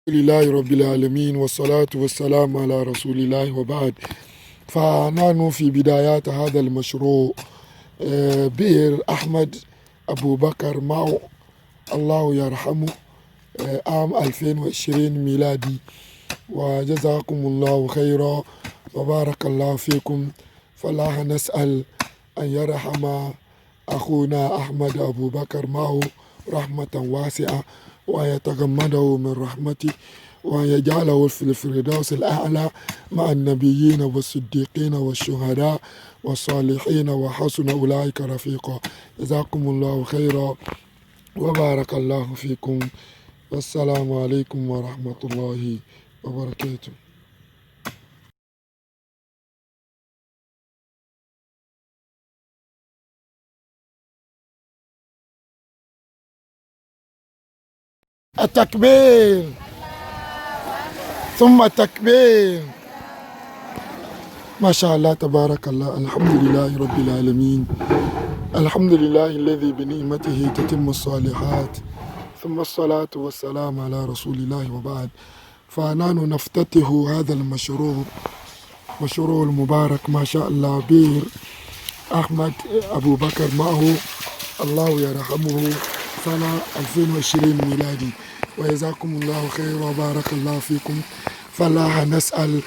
لله رب العالمين والصلاة والسلام على رسول الله وبعد. فنحن في بدايات هذا المشروع بئر أحمد أبو بكر معه الله يرحمه عام 2020 ميلادي. وجزاكم الله خيرا وبارك الله فيكم. فالله نسأل أن يرحم أخونا أحمد أبو بكر معه رحمة واسعة ويتغمده من رحمته ويجعله في الفردوس الأعلى مع النبيين والصديقين والشهداء والصالحين وحسن أولئك رفيقا. جزاكم الله خيرا وبارك الله فيكم. والسلام عليكم ورحمة الله وبركاته. التكبير ثم التكبير. ما شاء الله تبارك الله. الحمد لله رب العالمين. الحمد لله الذي بنعمته تتم الصالحات، ثم الصلاة والسلام على رسول الله وبعد. فنحن نفتتح هذا المشروع، مشروع المبارك ما شاء الله بئر أحمد أبو بكر معه الله يرحمه سنة 2020 ميلادي. وجزاكم الله خير وبارك الله فيكم. فالله نسأل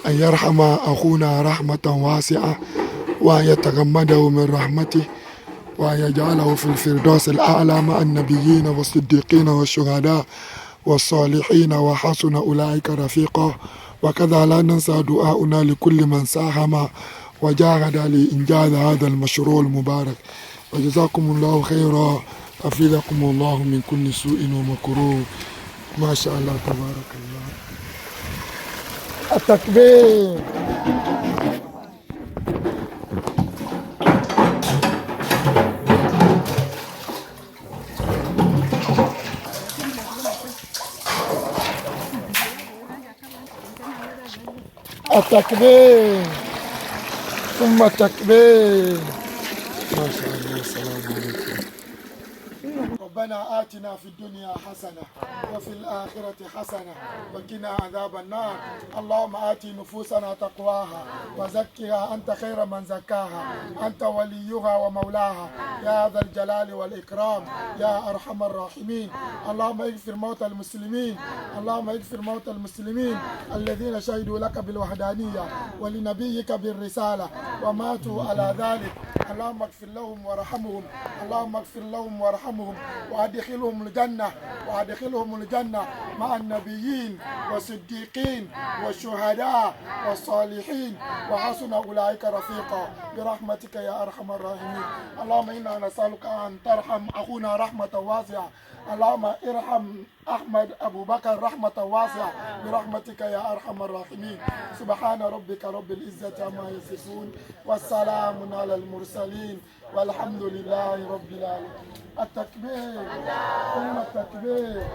أن يرحم أخونا رحمة واسعة وأن يتغمده من رحمته وأن يجعله في الفردوس الأعلى مع النبيين والصديقين والشهداء والصالحين وحسن أولئك رفيقا. وكذا لا ننسى دعاؤنا لكل من ساهم وجاهد لإنجاز هذا المشروع المبارك. وجزاكم الله خيرا. حفظكم الله من كل سوء ومكروه. ما شاء الله تبارك الله. التكبير. التكبير ثم التكبير. ما شاء الله. السلام عليكم. ربنا آتنا في الدنيا حسنة وفي الآخرة حسنة وقنا عذاب النار. اللهم آت نفوسنا تقواها وزكها أنت خير من زكاها، أنت وليها ومولاها يا ذا الجلال والإكرام يا أرحم الراحمين. اللهم اغفر موتى المسلمين، اللهم اغفر موتى المسلمين الذين شهدوا لك بالوحدانية ولنبيك بالرسالة وماتوا على ذلك. اللهم اغفر لهم وارحمهم، اللهم اغفر لهم وارحمهم وادخلهم الجنة، وادخلهم الجنة مع النبيين والصديقين والشهداء والصالحين وحسن أولئك رفيقا برحمتك يا أرحم الراحمين. اللهم إنا نسألك أن ترحم أخونا رحمة واسعة. اللهم ارحم أحمد أبو بكر رحمة واسعة برحمتك يا أرحم الراحمين. سبحان ربك رب العزة عما يصفون والسلام على المرسلين والحمد لله رب العالمين. التكبير ثم التكبير.